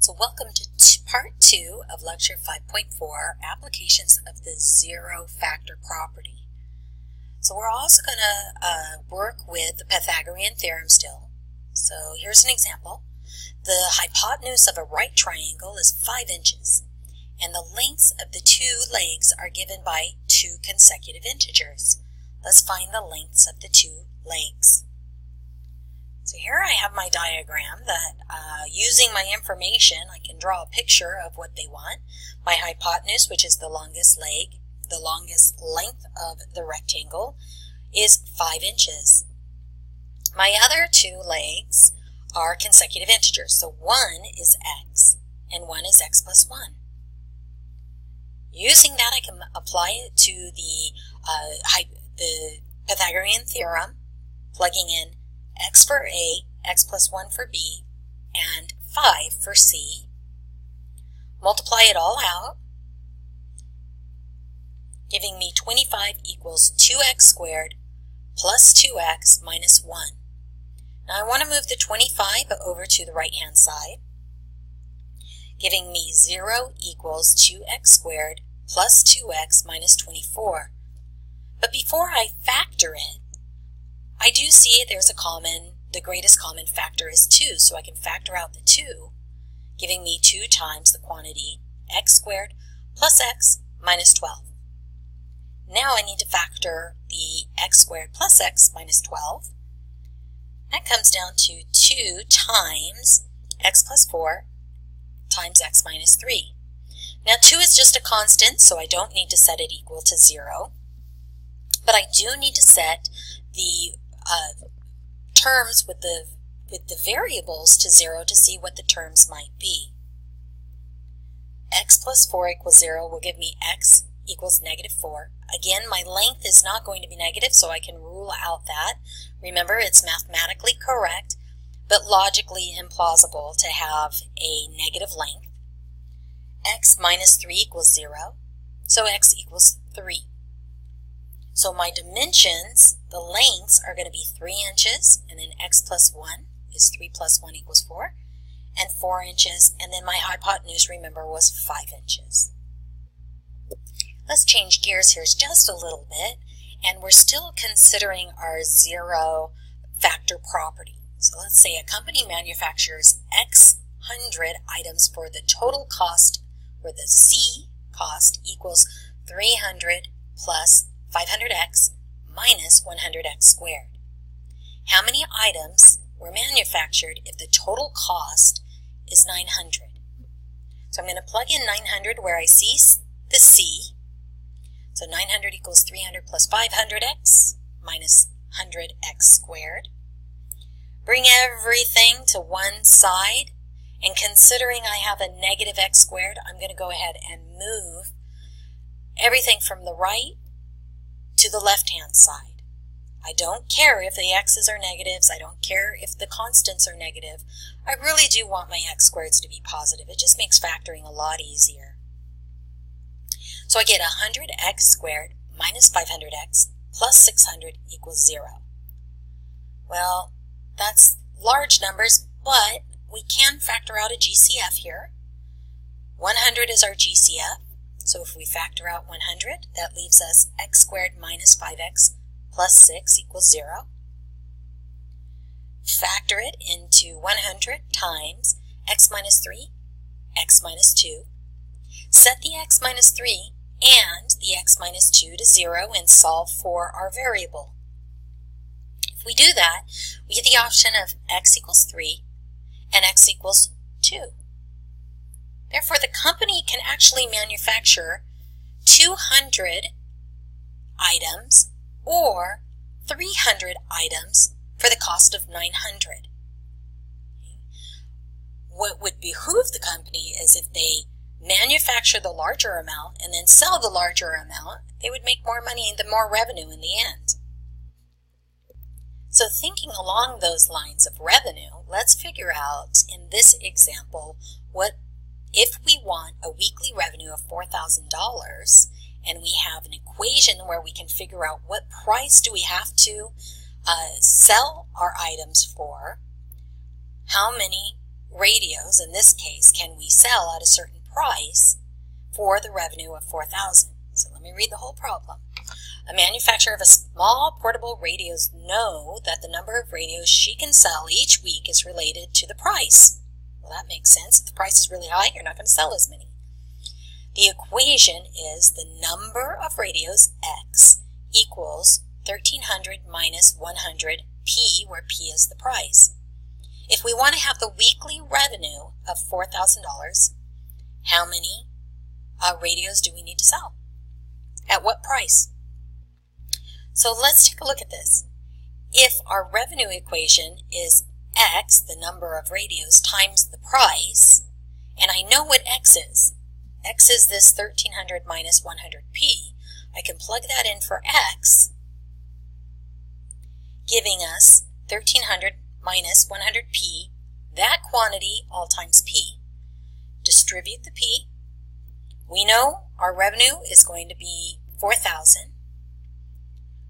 So welcome to part 2 of lecture 5.4, applications of the zero factor property. So we're also going to work with the Pythagorean theorem still. So here's an example. The hypotenuse of a right triangle is 5 inches, and the lengths of the two legs are given by two consecutive integers. Let's find the lengths of the two legs. So here I have my diagram that using my information I can draw a picture of what they want. My hypotenuse, which is the longest leg, the longest length of the rectangle, is 5 inches. My other two legs are consecutive integers. So one is x and one is x plus 1. Using that I can apply it to the Pythagorean theorem, plugging in x for A, x plus 1 for B, and 5 for C. Multiply it all out, giving me 25 equals 2x squared plus 2x minus 1. Now I want to move the 25 over to the right-hand side, giving me 0 equals 2x squared plus 2x minus 24. But before I factor it, I do see there's the greatest common factor is 2, so I can factor out the 2, giving me 2 times the quantity x squared plus x minus 12. Now I need to factor the x squared plus x minus 12. That comes down to 2 times x plus 4 times x minus 3. Now 2 is just a constant, so I don't need to set it equal to 0. But I do need to set the terms with the variables to 0 to see what the terms might be. X plus 4 equals 0 will give me x equals negative 4. Again, my length is not going to be negative, so I can rule out that. Remember, it's mathematically correct, but logically implausible to have a negative length. X minus 3 equals 0, so x equals 3. So my dimensions, the lengths, are going to be 3 inches, and then x plus 1 is 3 plus 1 equals 4, and 4 inches, and then my hypotenuse, remember, was 5 inches. Let's change gears here just a little bit, and we're still considering our zero factor property. So let's say a company manufactures X hundred items for the total cost, where the C cost equals 300 plus 500x minus 100x squared. How many items were manufactured if the total cost is 900? So I'm going to plug in 900 where I see the C. So 900 equals 300 plus 500x minus 100x squared. Bring everything to one side, and considering I have a negative x squared, I'm going to go ahead and move everything from the right to the left-hand side. I don't care if the x's are negatives. I don't care if the constants are negative. I really do want my x squareds to be positive. It just makes factoring a lot easier. So I get 100x squared minus 500x plus 600 equals 0. Well, that's large numbers, but we can factor out a GCF here. 100 is our GCF. So if we factor out 100, that leaves us x squared minus 5x plus 6 equals 0. Factor it into 100 times x minus 3, x minus 2. Set the x minus 3 and the x minus 2 to 0 and solve for our variable. If we do that, we get the option of x equals 3 and x equals 2. Therefore, the company can actually manufacture 200 items or 300 items for the cost of 900. What would behoove the company is if they manufacture the larger amount and then sell the larger amount, they would make more money and more revenue in the end. So thinking along those lines of revenue, let's figure out in this example what if we want a weekly revenue of $4,000 and we have an equation where we can figure out what price do we have to sell our items for, how many radios, in this case, can we sell at a certain price for the revenue of $4,000? So let me read the whole problem. A manufacturer of a small portable radios know that the number of radios she can sell each week is related to the price. Well, that makes sense. If the price is really high, you're not going to sell as many. The equation is the number of radios, X, equals 1,300 minus 100, P, where P is the price. If we want to have the weekly revenue of $4,000, how many radios do we need to sell? At what price? So let's take a look at this. If our revenue equation is X, the number of radios, times the price, and I know what X is. X is this 1,300 minus 100P. I can plug that in for X, giving us 1,300 minus 100P, that quantity, all times P. Distribute the P. We know our revenue is going to be $4,000.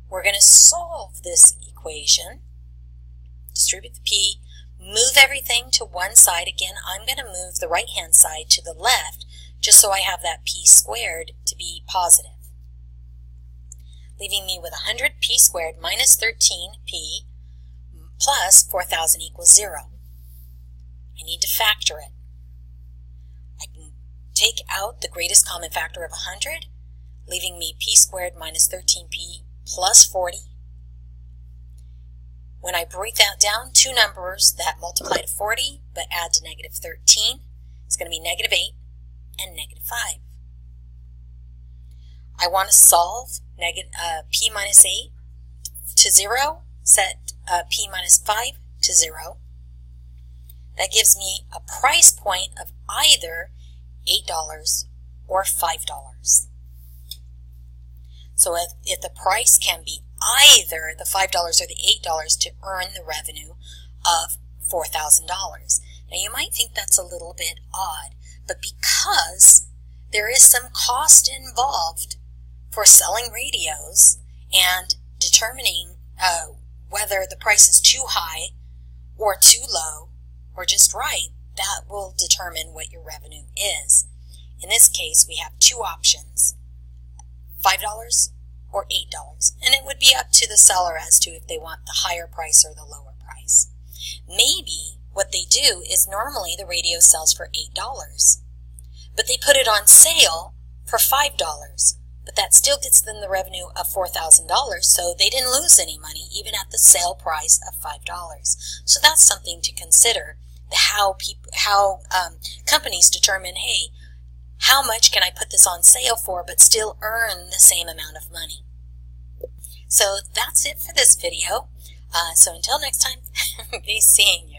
We're going to solve this equation, distribute the P, move everything to one side. Again, I'm going to move the right-hand side to the left just so I have that P squared to be positive, leaving me with 100P squared minus 13P plus 4,000 equals 0. I need to factor it. I can take out the greatest common factor of 100, leaving me P squared minus 13P plus 40. When I break that down, two numbers that multiply to 40 but add to negative 13, it's going to be negative 8 and negative 5. I want to solve P minus 8 to 0, set P minus 5 to 0. That gives me a price point of either $8 or $5. So if the price can be either the $5 or the $8 to earn the revenue of $4,000. Now you might think that's a little bit odd, but because there is some cost involved for selling radios and determining whether the price is too high or too low or just right, that will determine what your revenue is. In this case, we have two options, $5 or $8, and it would be up to the seller as to if they want the higher price or the lower price. Maybe what they do is normally the radio sells for $8, but they put it on sale for $5, but that still gets them the revenue of $4,000, so they didn't lose any money even at the sale price of $5. So that's something to consider, how companies determine, hey, how much can I put this on sale for but still earn the same amount of money? So that's it for this video. So until next time, be seeing you.